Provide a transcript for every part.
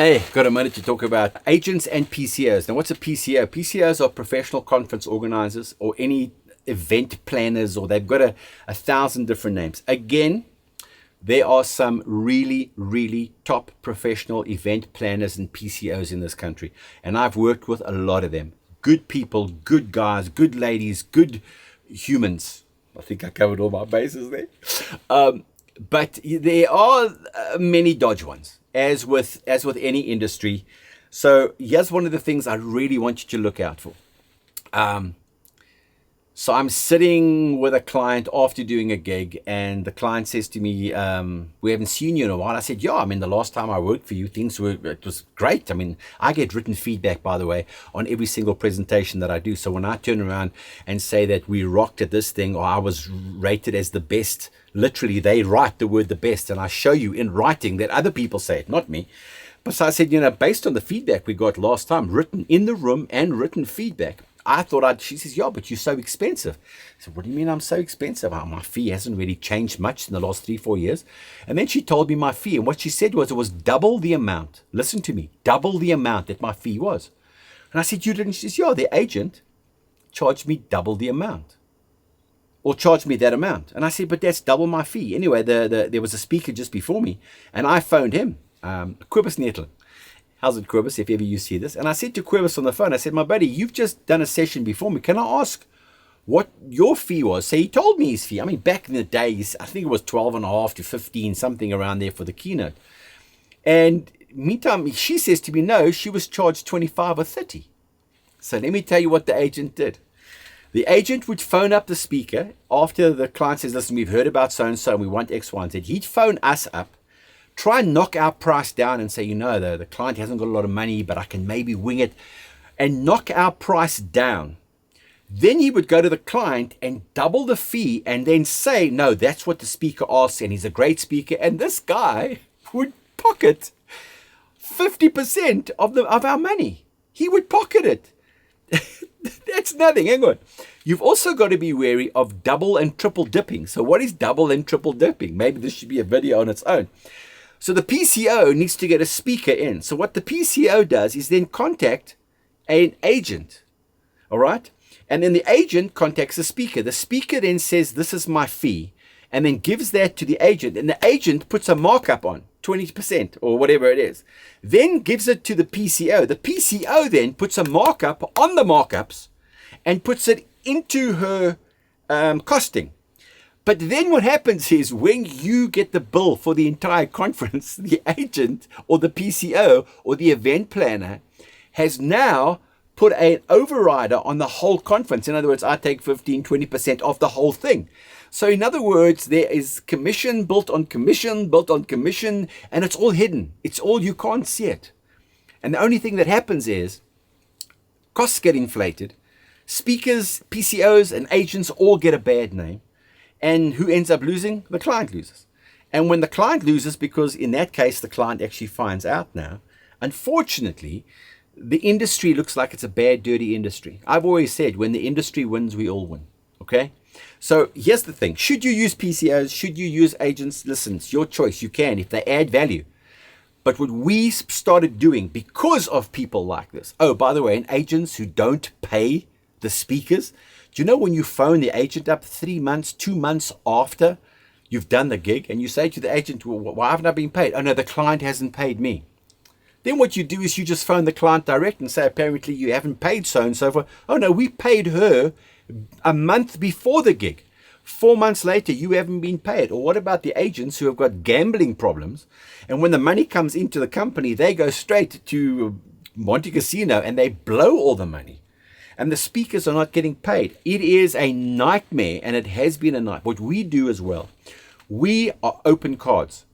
Hey, got a minute to talk about agents and PCOs. Now, what's a PCO? PCOs are professional conference organizers or any event planners, or they've got a thousand different names. Again, there are some really, really top professional event planners and PCOs in this country. And I've worked with a lot of them. Good people, good guys, good ladies, good humans. I think I covered all my bases there. But there are many dodgy ones, as with any industry. So here's one of the things I really want you to look out for. So I'm sitting with a client after doing a gig, and the client says to me, we haven't seen you in a while. I said, yeah, I mean, the last time I worked for you, it was great. I mean, I get written feedback, by the way, on every single presentation that I do. So when I turn around and say that we rocked at this thing, or I was rated as the best, literally they write the word the best, and I show you in writing that other people say it, not me. But so I said, based on the feedback we got last time, written in the room and written feedback, she says, yeah, but you're so expensive. I said, what do you mean I'm so expensive? My fee hasn't really changed much in the last 3-4 years. And then she told me my fee. And what she said was, it was double the amount. Listen to me, double the amount that my fee was. And I said, you didn't? She says, yeah, the agent charged me double the amount, or charged me that amount. And I said, but that's double my fee. Anyway, there was a speaker just before me, and I phoned him, Kobus Nettling. How's it, Kobus, if ever you see this? And I said to Kobus on the phone, I said, my buddy, you've just done a session before me. Can I ask what your fee was? So he told me his fee. I mean, back in the days, I think it was 12.5 to 15, something around there for the keynote. And meantime, she says to me, no, she was charged 25 or 30. So let me tell you what the agent did. The agent would phone up the speaker after the client says, listen, we've heard about so-and-so and we want X, Y, and Z. He'd phone us up, try and knock our price down and say, the client hasn't got a lot of money, but I can maybe wing it, and knock our price down. Then he would go to the client and double the fee and then say, no, that's what the speaker asks, and he's a great speaker. And this guy would pocket 50% of our money. He would pocket it. That's nothing. Hang on. You've also got to be wary of double and triple dipping. So what is double and triple dipping? Maybe this should be a video on its own. So the PCO needs to get a speaker in. So what the PCO does is then contact an agent. All right. And then the agent contacts the speaker. The speaker then says, this is my fee, and then gives that to the agent. And the agent puts a markup on 20% or whatever it is, then gives it to the PCO. The PCO then puts a markup on the markups and puts it into her costing. But then what happens is, when you get the bill for the entire conference, the agent or the PCO or the event planner has now put an overrider on the whole conference. In other words, I take 15-20% off the whole thing. So in other words, there is commission built on commission, and it's all hidden. It's all, you can't see it. And the only thing that happens is costs get inflated. Speakers, PCOs, and agents all get a bad name. And who ends up losing? The client loses. And when the client loses, because in that case, the client actually finds out now, unfortunately, the industry looks like it's a bad, dirty industry. I've always said, when the industry wins, we all win. Okay? So here's the thing. Should you use PCOs? Should you use agents? Listen, it's your choice. You can, if they add value. But what we started doing because of people like this, oh, by the way, and agents who don't pay the speakers, do you know when you phone the agent up 3 months, 2 months after you've done the gig, and you say to the agent, well, why haven't I been paid? Oh, no, the client hasn't paid me. Then what you do is you just phone the client direct and say, apparently you haven't paid so-and-so for, oh, no, we paid her a month before the gig. 4 months later, you haven't been paid. Or what about the agents who have got gambling problems? And when the money comes into the company, they go straight to Monte Casino and they blow all the money. And the speakers are not getting paid. It is a nightmare, and it has been a nightmare. What we do as well, we are open cards.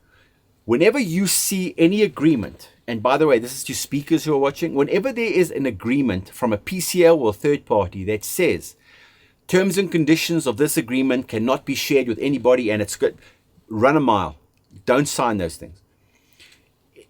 Whenever you see any agreement, and by the way, this is to speakers who are watching, whenever there is an agreement from a PCO or third party that says terms and conditions of this agreement cannot be shared with anybody, and it's good, run a mile. Don't sign those things.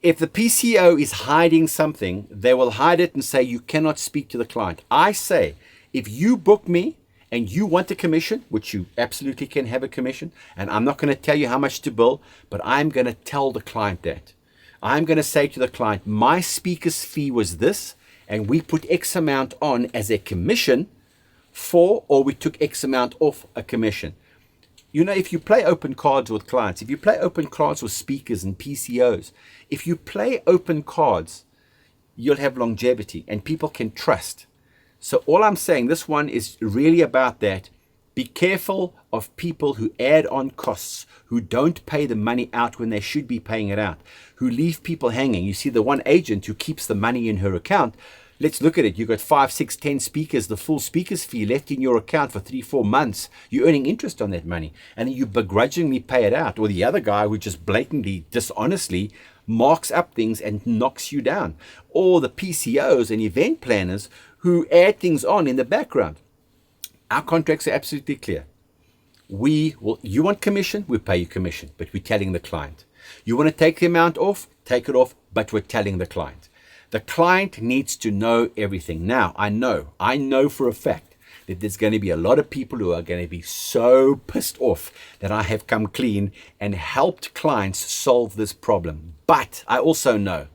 If the PCO is hiding something, they will hide it and say you cannot speak to the client. I say, if you book me and you want a commission, which you absolutely can have a commission, and I'm not going to tell you how much to bill, but I'm going to tell the client that. I'm going to say to the client, my speaker's fee was this, and we put X amount on as a commission for, or we took X amount off a commission. You know, if you play open cards with clients, if you play open cards with speakers and PCOs, if you play open cards, you'll have longevity and people can trust. So all I'm saying, this one is really about that. Be careful of people who add on costs, who don't pay the money out when they should be paying it out, who leave people hanging. You see the one agent who keeps the money in her account. Let's look at it. You've got 5, 6, 10 speakers, the full speaker's fee left in your account for 3, 4 months. You're earning interest on that money, and then you begrudgingly pay it out. Or the other guy who just blatantly, dishonestly marks up things and knocks you down. Or the PCOs and event planners who add things on in the background. Our contracts are absolutely clear. You want commission, we pay you commission, but we're telling the client. You want to take the amount off, take it off, but we're telling the client. The client needs to know everything. Now, I know for a fact that there's going to be a lot of people who are going to be so pissed off that I have come clean and helped clients solve this problem. But I also know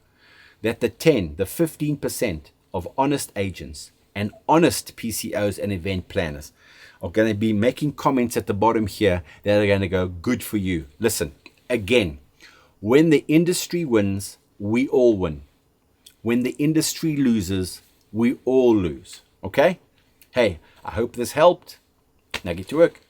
that the 15% of honest agents and honest PCOs and event planners are going to be making comments at the bottom here that are going to go, good for you. Listen, again, when the industry wins, we all win. When the industry loses, we all lose. Okay? Hey, I hope this helped. Now get to work.